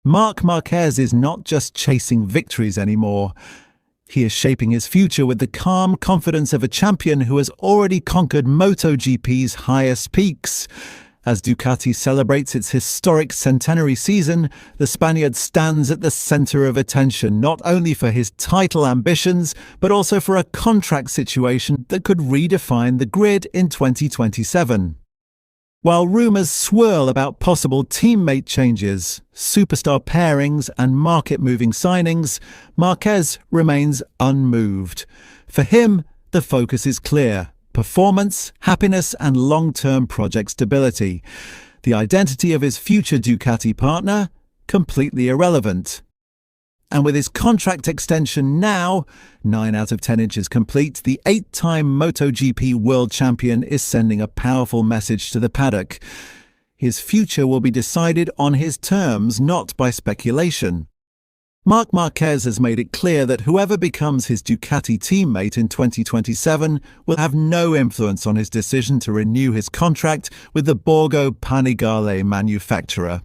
Marc Marquez is not just chasing victories anymore. He is shaping his future with the calm confidence of a champion who has already conquered MotoGP's highest peaks. As Ducati celebrates its historic centenary season, the Spaniard stands at the center of attention, not only for his title ambitions, but also for a contract situation that could redefine the grid in 2027. While rumours swirl about possible teammate changes, superstar pairings and market-moving signings, Marquez remains unmoved. For him, the focus is clear: performance, happiness and long-term project stability. The identity of his future Ducati partner? Completely irrelevant. And with his contract extension now, 9 out of 10 inches complete, the 8-time MotoGP world champion is sending a powerful message to the paddock. His future will be decided on his terms, not by speculation. Marc Marquez has made it clear that whoever becomes his Ducati teammate in 2027 will have no influence on his decision to renew his contract with the Borgo Panigale manufacturer.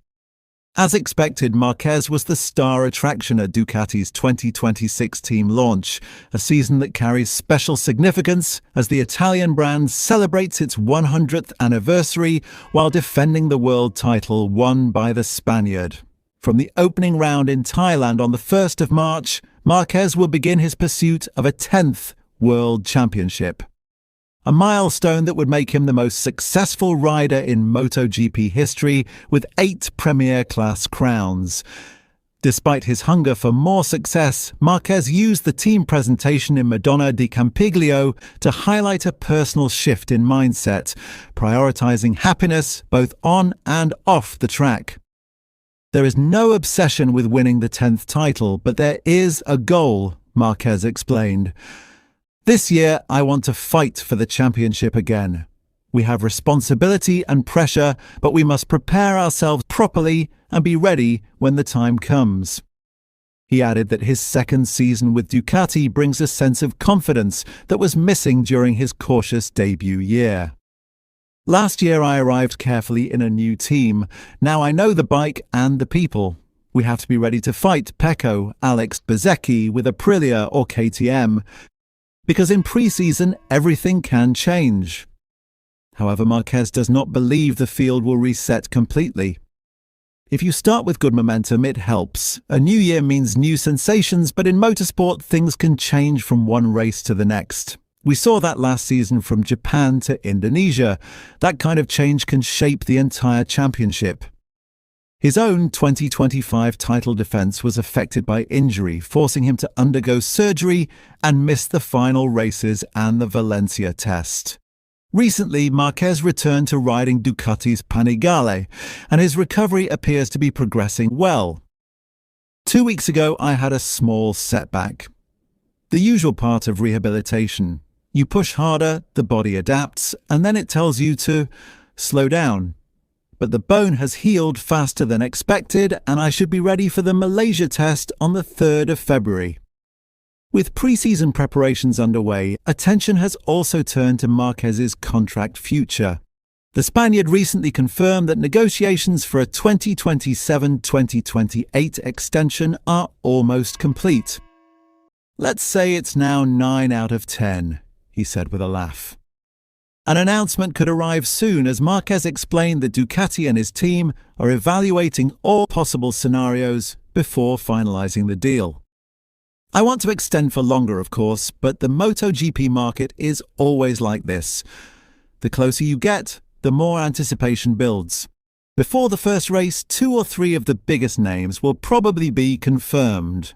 As expected, Marquez was the star attraction at Ducati's 2026 team launch, a season that carries special significance as the Italian brand celebrates its 100th anniversary while defending the world title won by the Spaniard. From the opening round in Thailand on the 1st of March, Marquez will begin his pursuit of a 10th World Championship. A milestone that would make him the most successful rider in MotoGP history, with 8 Premier-class crowns. Despite his hunger for more success, Marquez used the team presentation in Madonna di Campiglio to highlight a personal shift in mindset, prioritizing happiness both on and off the track. There is no obsession with winning the 10th title, but there is a goal, Marquez explained. This year, I want to fight for the championship again. We have responsibility and pressure, but we must prepare ourselves properly and be ready when the time comes. He added that his second season with Ducati brings a sense of confidence that was missing during his cautious debut year. Last year, I arrived carefully in a new team. Now I know the bike and the people. We have to be ready to fight Pecco, Alex Bezzecchi with Aprilia or KTM. Because in pre-season, everything can change. However, Marquez does not believe the field will reset completely. If you start with good momentum, it helps. A new year means new sensations, but in motorsport, things can change from one race to the next. We saw that last season from Japan to Indonesia. That kind of change can shape the entire championship. His own 2025 title defense was affected by injury, forcing him to undergo surgery and miss the final races and the Valencia test. Recently, Marquez returned to riding Ducati's Panigale, and his recovery appears to be progressing well. 2 weeks ago, I had a small setback. The usual part of rehabilitation. You push harder, the body adapts, and then it tells you to slow down. But the bone has healed faster than expected, and I should be ready for the Malaysia test on the 3rd of February. With pre-season preparations underway, attention has also turned to Marquez's contract future. The Spaniard recently confirmed that negotiations for a 2027-2028 extension are almost complete. Let's say it's now 9 out of 10, he said with a laugh. An announcement could arrive soon, as Marquez explained that Ducati and his team are evaluating all possible scenarios before finalizing the deal. I want to extend for longer, of course, but the MotoGP market is always like this. The closer you get, the more anticipation builds. Before the first race, 2 or 3 of the biggest names will probably be confirmed.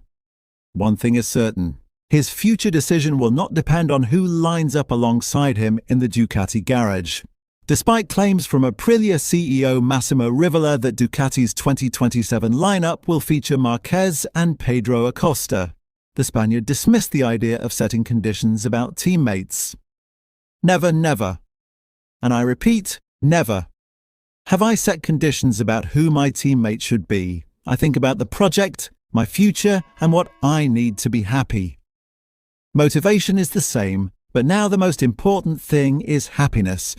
One thing is certain. His future decision will not depend on who lines up alongside him in the Ducati garage. Despite claims from Aprilia CEO Massimo Rivola that Ducati's 2027 lineup will feature Marquez and Pedro Acosta, the Spaniard dismissed the idea of setting conditions about teammates. Never, never. And I repeat, never. Have I set conditions about who my teammate should be? I think about the project, my future, and what I need to be happy. Motivation is the same, but now the most important thing is happiness.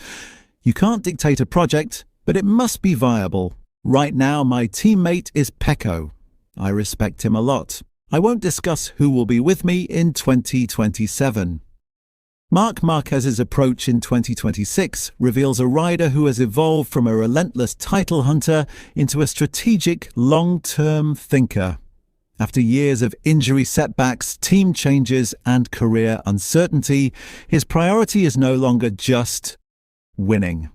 You can't dictate a project, but it must be viable. Right now, my teammate is Pecco. I respect him a lot. I won't discuss who will be with me in 2027. Marc Marquez's approach in 2026 reveals a rider who has evolved from a relentless title hunter into a strategic, long-term thinker. After years of injury setbacks, team changes, and career uncertainty, his priority is no longer just winning.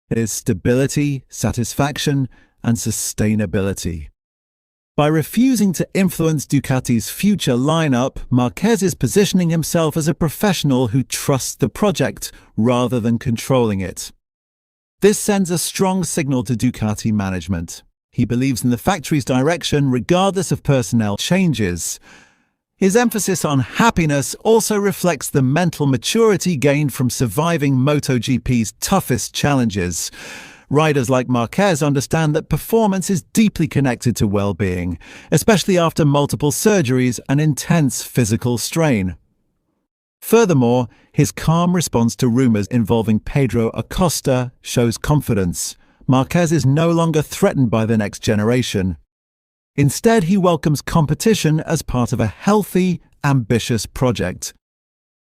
It is stability, satisfaction, and sustainability. By refusing to influence Ducati's future lineup, Marquez is positioning himself as a professional who trusts the project rather than controlling it. This sends a strong signal to Ducati management. He believes in the factory's direction regardless of personnel changes. His emphasis on happiness also reflects the mental maturity gained from surviving MotoGP's toughest challenges. Riders like Marquez understand that performance is deeply connected to well-being, especially after multiple surgeries and intense physical strain. Furthermore, his calm response to rumours involving Pedro Acosta shows confidence. Marquez is no longer threatened by the next generation. Instead, he welcomes competition as part of a healthy, ambitious project.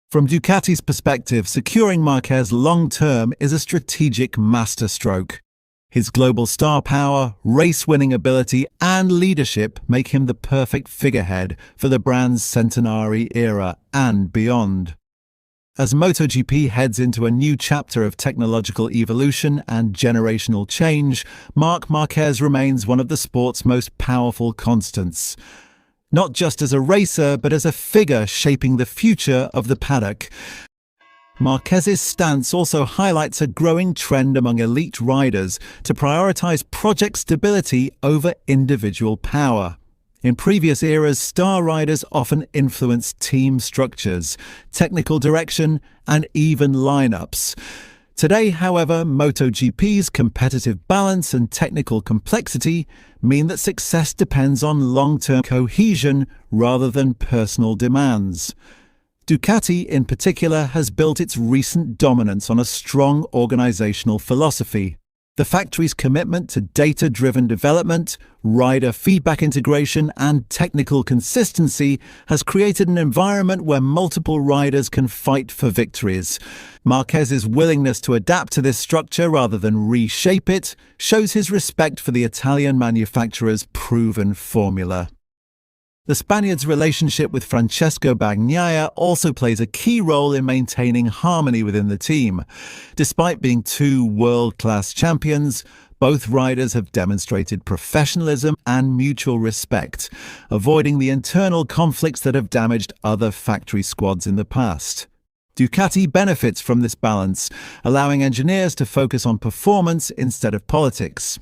From Ducati's perspective, securing Marquez long-term is a strategic masterstroke. His global star power, race-winning ability, and leadership make him the perfect figurehead for the brand's centenary era and beyond. As MotoGP heads into a new chapter of technological evolution and generational change, Marc Marquez remains one of the sport's most powerful constants. Not just as a racer, but as a figure shaping the future of the paddock. Marquez's stance also highlights a growing trend among elite riders to prioritize project stability over individual power. In previous eras, star riders often influenced team structures, technical direction, and even lineups. Today, however, MotoGP's competitive balance and technical complexity mean that success depends on long-term cohesion rather than personal demands. Ducati, in particular, has built its recent dominance on a strong organizational philosophy. The factory's commitment to data-driven development, rider feedback integration, and technical consistency has created an environment where multiple riders can fight for victories. Marquez's willingness to adapt to this structure rather than reshape it shows his respect for the Italian manufacturer's proven formula. The Spaniard's relationship with Francesco Bagnaia also plays a key role in maintaining harmony within the team. Despite being two world-class champions, both riders have demonstrated professionalism and mutual respect, avoiding the internal conflicts that have damaged other factory squads in the past. Ducati benefits from this balance, allowing engineers to focus on performance instead of politics.